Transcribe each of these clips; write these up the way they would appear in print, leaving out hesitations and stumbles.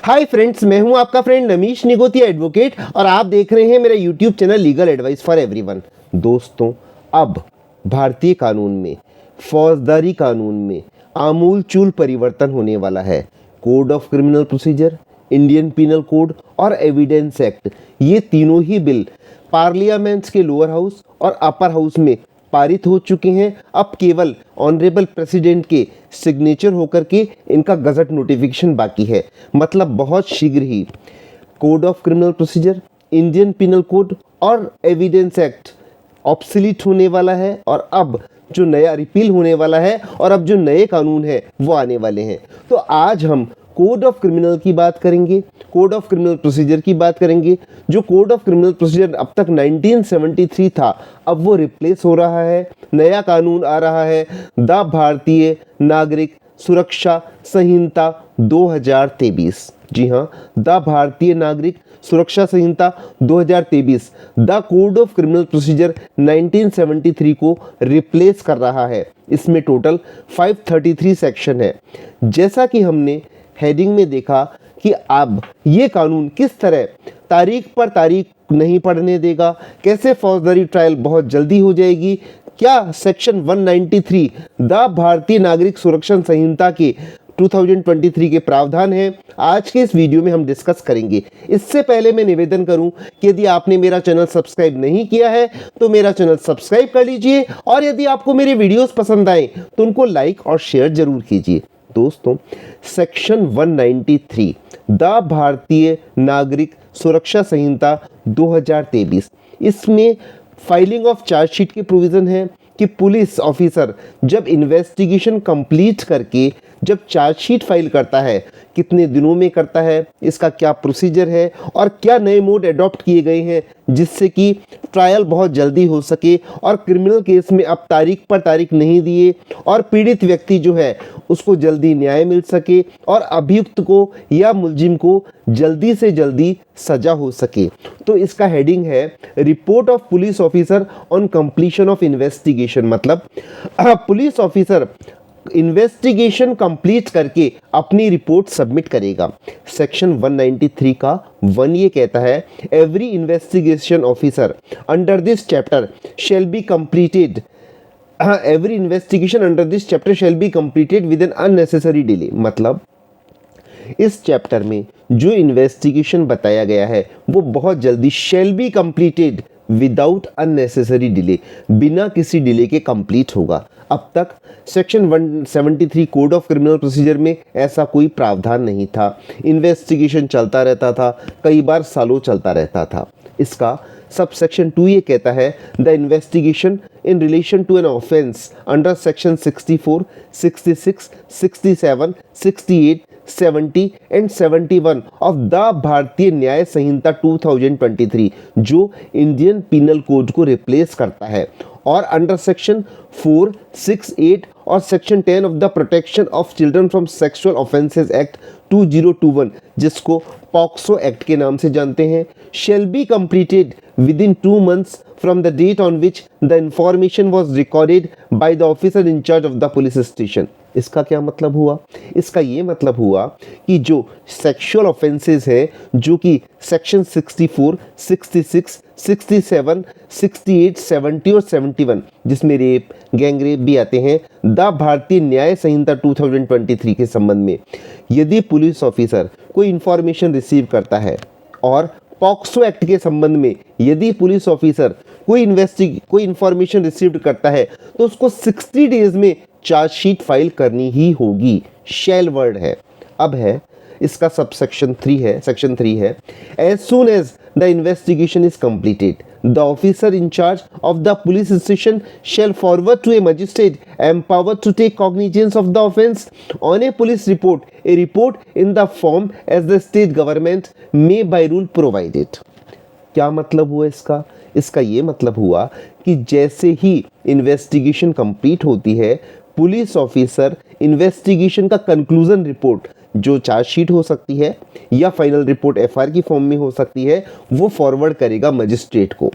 Hi friends, मैं हूं आपका फ्रेंड नमीश निगोतिया एडवोकेट और आप देख रहे हैं मेरा YouTube channel legal advice for everyone. दोस्तों, अब भारतीय कानून में, फौजदारी कानून में आमूलचूल परिवर्तन होने वाला है। Code of criminal procedure, Indian penal code और एविडेंस एक्ट, ये तीनों ही बिल पार्लियामेंट्स के लोअर हाउस और अपर हाउस में पारित हो चुके हैं। अब केवल ऑनरेबल प्रेसिडेंट के सिग्नेचर होकर के इनका गजट नोटिफिकेशन बाकी है। मतलब बहुत शीघ्र ही code of criminal procedure, Indian penal code और एविडेंस एक्ट ऑब्सोलीट होने वाला है और अब जो नया रिपील होने वाला है और अब जो नए कानून है वो आने वाले हैं। तो आज हम कोड ऑफ क्रिमिनल की बात करेंगे, कोड ऑफ क्रिमिनल प्रोसीजर की बात करेंगे। जो कोड ऑफ क्रिमिनल प्रोसीजर अब तक 1973 था, अब वो रिप्लेस हो रहा है, नया कानून आ रहा है, द भारतीय नागरिक सुरक्षा संहिता 2023। जी हाँ, द भारतीय नागरिक सुरक्षा संहिता 2023 the code of criminal procedure 1973 को रिप्लेस कर रहा है। इसमें टोटल 533 सेक्शन है। जैसा कि हमने हेडिंग में देखा कि अब ये कानून किस तरह तारीख पर तारीख नहीं पढ़ने देगा, कैसे फौजदारी ट्रायल बहुत जल्दी हो जाएगी, क्या सेक्शन 193 द भारतीय नागरिक सुरक्षा संहिता के 2023 के प्रावधान हैं, आज के इस वीडियो में हम डिस्कस करेंगे। इससे पहले मैं निवेदन करूं कि यदि आपने मेरा चैनल सब्सक्राइब नहीं किया है तो मेरा चैनल सब्सक्राइब कर लीजिए और यदि आपको मेरे वीडियोस पसंद आए तो उनको लाइक और शेयर जरूर कीजिए। दोस्तों, सेक्शन 193 द भारतीय नागरिक सुरक्षा संहिता 2023, इसमें फाइलिंग ऑफ चार्जशीट के प्रोविज़न है कि पुलिस ऑफिसर जब इन्वेस्टिगेशन कंप्लीट करके जब चार्जशीट फाइल करता है, कितने दिनों में करता है, इसका क्या प्रोसीजर है और क्या नए मोड अडॉप्ट किए गए हैं जिससे कि ट्रायल बहुत जल्दी हो सके और क्रिमिनल केस में अब तारीख पर तारीख नहीं दिए और पीड़ित व्यक्ति जो है उसको जल्दी न्याय मिल सके और अभियुक्त को या मुलजिम को जल्दी से जल्दी सजा हो सके। तो इसका हेडिंग है report of police officer on completion of investigation. मतलब पुलिस ऑफिसर इन्वेस्टिगेशन कंप्लीट करके अपनी रिपोर्ट सबमिट करेगा। सेक्शन 193 का 1 ये कहता है every investigation officer under this chapter shall be completed every investigation under this chapter shall be completed with an unnecessary delay. मतलब इस चैप्टर में जो इन्वेस्टिगेशन बताया गया है वो बहुत जल्दी shall be completed without unnecessary delay, बिना किसी डिले के कंप्लीट होगा। अब तक section 173 code of criminal procedure में ऐसा कोई प्रावधान नहीं था। इन्वेस्टिगेशन चलता रहता था, कई बार सालों चलता रहता था। इसका सब सेक्शन 2 ये कहता है the investigation in relation to an offence under section 64, 66, 67, 68, 70 and 71 of the Bharatiya Nyaya Sanhita 2023 जो इंडियन पीनल कोड को रिप्लेस करता है और अंडर सेक्शन 4, 6, 8 और section 10 of the protection of children from sexual offences act 2021 जिसको पॉक्सो एक्ट के नाम से जानते हैं, shall be completed within 2 months from the date on which the information was recorded by the officer in charge of the police station। इसका क्या मतलब हुआ? इसका ये मतलब हुआ कि जो सेक्सुअल ऑफेंसेस है जो कि सेक्शन 64, 66, 67, 68, 70 और 71 जिसमें रेप, गैंग रेप भी आते हैं, द भारतीय न्याय संहिता 2023 के संबंध में यदि पुलिस ऑफिसर कोई इंफॉर्मेशन रिसीव करता है और पॉक्सो एक्ट के संबंध में यदि पुलिस ऑफिसर कोई इंफॉर्मेशन रिसीव करता है तो उसको 60 डेज में चार्जशीट फाइल करनी ही होगी। शैल वर्ड है। अब है इसका सब सेक्शन 3 है, सेक्शन 3 है as soon as the investigation is completed the officer in charge of the police station shall forward to a magistrate empowered to take cognizance of the offence on a police report, a report in the form as the state government may by rule provided। क्या मतलब हुआ इसका? इसका ये मतलब हुआ कि जैसे ही इन्वेस्टिगेशन कंप्लीट होती है, पुलिस ऑफिसर इन्वेस्टिगेशन का कंक्लूजन रिपोर्ट जो चार्जशीट हो सकती है या फाइनल रिपोर्ट एफआईआर की फॉर्म में हो सकती है वो फॉरवर्ड करेगा मजिस्ट्रेट को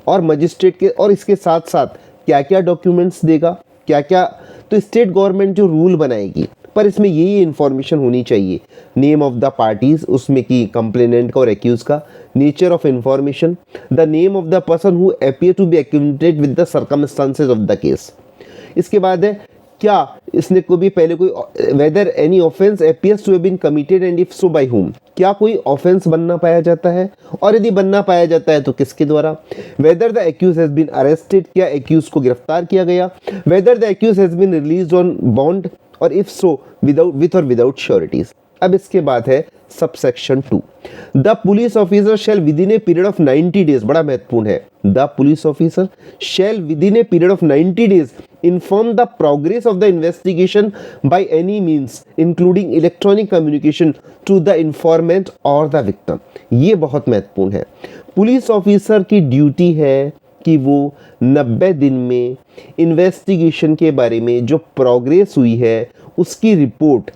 और मजिस्ट्रेट के और इसके साथ साथ क्या क्या डॉक्यूमेंट्स देगा, क्या क्या, तो स्टेट गवर्नमेंट जो रूल बनाएगी पर इसमें ये इन्फॉर्मेशन होनी चाहिए, नेम ऑफ द पार्टीज उसमें कि कंप्लेनेंट का और एक्यूज का, nature of information, the name of the person who appear to be acquainted with the circumstances of the case. इसके बाद है क्या इसने को भी पहले कोई whether any offence appears to have been committed and if so by whom, क्या कोई ऑफेंस बनना पाया जाता है और यदि बनना पाया जाता है तो किसके द्वारा। Whether the accused has been arrested, क्या एक्यूज को गिरफ्तार किया गया। Whether the accused has been released on bond और इफ सो विदाउट विथ और विदाउट श्योरिटीज। अब इसके बाद है subsection 2, the police officer shall within a period of 90 days, बड़ा महत्वपूर्ण है, the police officer shall within a period of 90 days inform the progress of the investigation by any means including electronic communication to the informant or the victim। ये बहुत महत्वपूर्ण है। Police officer की duty है कि वो 90 दिन में इन्वेस्टिगेशन के बारे में जो प्रोग्रेस हुई है उसकी रिपोर्ट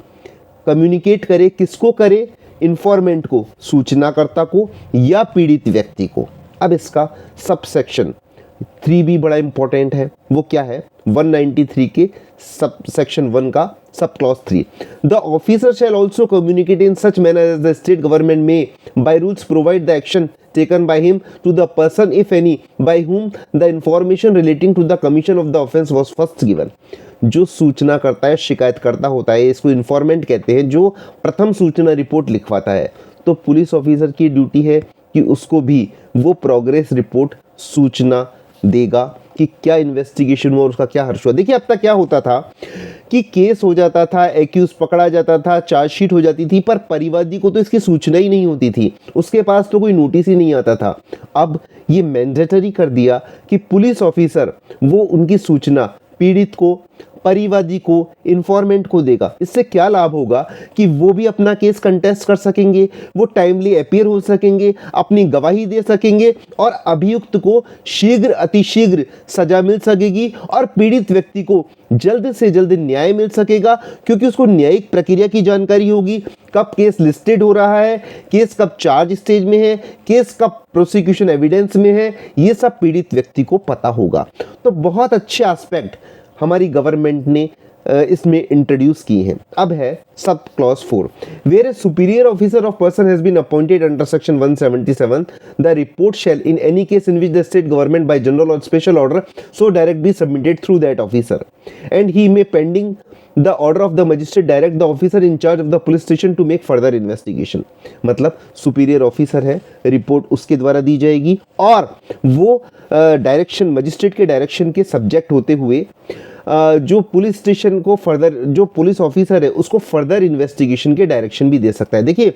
कम्युनिकेट करे, किसको करे, इन्फॉर्मेंट को, सूचनाकर्ता को या पीड़ित व्यक्ति को। अब इसका सबसेक्शन 3 भी बड़ा इंपॉर्टेंट है, वो क्या है 193 के सब सेक्शन 1 का sub clause 3, the officer shall also communicate in such manner as the state government may by rules provide the action taken by him to the person if any by whom the information relating to the commission of the offense was first given। जो सूचना करता है, शिकायत करता होता है, इसको informant कहते हैं, जो प्रथम सूचना रिपोर्ट लिखवाता है। तो पुलिस ऑफिसर की ड्यूटी है कि उसको भी वो प्रोग्रेस रिपोर्ट सूचना देगा कि क्या इन्वेस्टिगेशन हुआ और उसका क्या हर्ष हुआ। देखिए अब तक क्या होता था कि केस हो जाता था, एक्यूज पकड़ा जाता था, चार्जशीट हो जाती थी, पर परिवादी को तो इसकी सूचना ही नहीं होती थी, उसके पास तो कोई नोटिस ही नहीं आता था। अब ये मैंडेटरी कर दिया कि पुलिस ऑफिसर वो उनकी सूचना पीड़ित को, परिवादी को, इन्फॉर्मेंट को देगा। इससे क्या लाभ होगा कि वो भी अपना केस कंटेस्ट कर सकेंगे, वो टाइमली अपीयर हो सकेंगे, अपनी गवाही दे सकेंगे और अभियुक्त को शीघ्र अतिशीघ्र सजा मिल सकेगी और पीड़ित व्यक्ति को जल्द से जल्द न्याय मिल सकेगा, क्योंकि उसको न्यायिक प्रक्रिया की जानकारी होगी, कब केस लिस्टेड हो रहा है, केस कब चार्ज स्टेज में है, केस कब प्रोसिक्यूशन एविडेंस में है, ये सब पीड़ित व्यक्ति को पता होगा। तो बहुत अच्छे एस्पेक्ट हमारी गवर्नमेंट ने इसमें इंट्रोड्यूस की हैं। अब है sub clause 4, where a superior officer of person has been appointed under section 177, the report shall in any case in which the state government by general or special order so direct be submitted through that officer and he may pending the order of the magistrate direct the officer in charge of the police station to make further investigation. मतलब superior officer है, report उसके द्वारा दी जाएगी और वो direction, magistrate के direction के subject होते हुए जो पुलिस स्टेशन को फर्दर, जो पुलिस ऑफिसर है उसको फर्दर इन्वेस्टिगेशन के डायरेक्शन भी दे सकता है। देखिए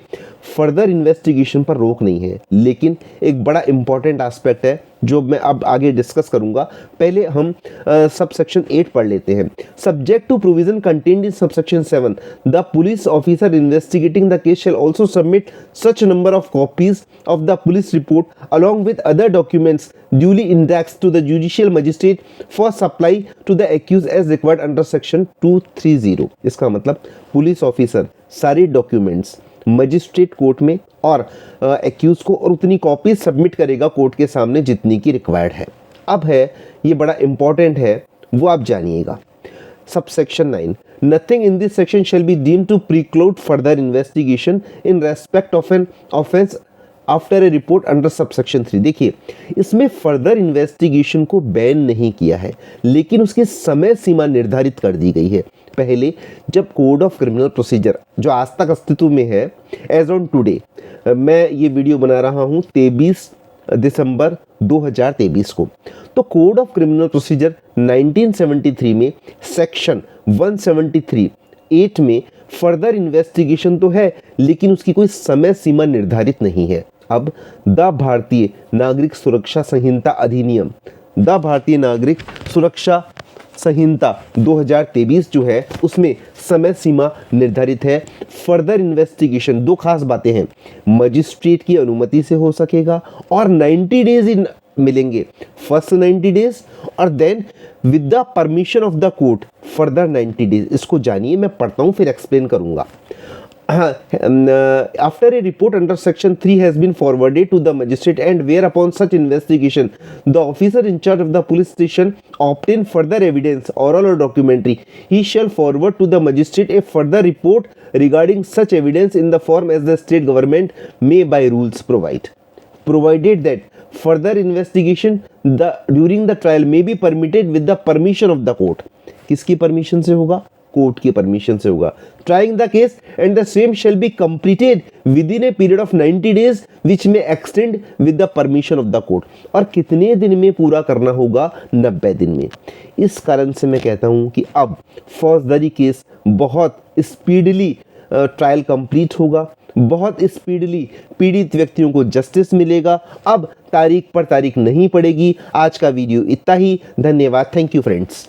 फर्दर इन्वेस्टिगेशन पर रोक नहीं है, लेकिन एक बड़ा इंपॉर्टेंट एस्पेक्ट है जो मैं अब आगे डिस्कस करूंगा। पहले हम सबसेक्शन 8 पढ़ लेते हैं। Subject to provision contained in subsection 7, the police officer investigating the case shall also submit such number of copies of the police report along with other documents duly indexed to the judicial magistrate for supply to the accused as required under section 230। इसका मतलब police officer सारे documents magistrate court में और accused को और उतनी copy submit करेगा court के सामने जितनी की रिक्वायर्ड है। अब है ये बड़ा इंपॉर्टेंट है, वो आप जानिएगा। Subsection 9, nothing in this section shall be deemed to preclude further investigation in respect of an offence after a report under subsection 3। देखिए इसमें फर्दर इन्वेस्टिगेशन को बैन नहीं किया है, लेकिन उसकी समय सीमा निर्धारित कर दी गई है। पहले जब कोड ऑफ क्रिमिनल प्रोसीजर जो आज तक अस्तित्व में है, एज ऑन टुडे, मैं ये वीडियो बना रहा हूँ 23 दिसंबर 2023 को, तो कोड ऑफ क्रिमिनल प्रोसीजर 1973 में सेक्शन 173(8) में फर्दर इन्वेस्टिगेशन तो है, लेकिन उसकी कोई समय सीमा निर्धारित नहीं है। अब द भारतीय नागरिक सुरक्षा संहिता अधिनियम, द भारतीय नागरिक सुरक्षा संहिता 2023 जो है उसमें समय सीमा निर्धारित है। फर्दर इन्वेस्टिगेशन दो खास बातें हैं, मजिस्ट्रेट की अनुमति से हो सकेगा और 90 डेज इन मिलेंगे, फर्स्ट 90 डेज और then with the permission of the court further 90 days. इसको जानिए, मैं पढ़ता हूँ फिर एक्सप्लेन करूंगा। after a report under section 3 has been forwarded to the magistrate and whereupon such investigation the officer in charge of the police station obtain further evidence, oral or documentary, he shall forward to the magistrate a further report regarding such evidence in the form as the state government may by rules provide, provided that further investigation during the trial may be permitted with the permission of the court. किसकी permission से होगा? Court की permission से होगा. Trying the case and the same shall be completed within a period of 90 days which may extend with the permission of the court. और कितने दिन में पूरा करना होगा? 90 दिन में. इस कारण से मैं कहता हूँ कि अब फौजदारी केस बहुत स्पीडली ट्रायल कंप्लीट होगा, बहुत स्पीडली पीड़ित व्यक्तियों को जस्टिस मिलेगा. अब तारीख पर तारीख नहीं पड़ेगी. आज का वीडियो इतना ही. धन्यवाद. Thank you friends.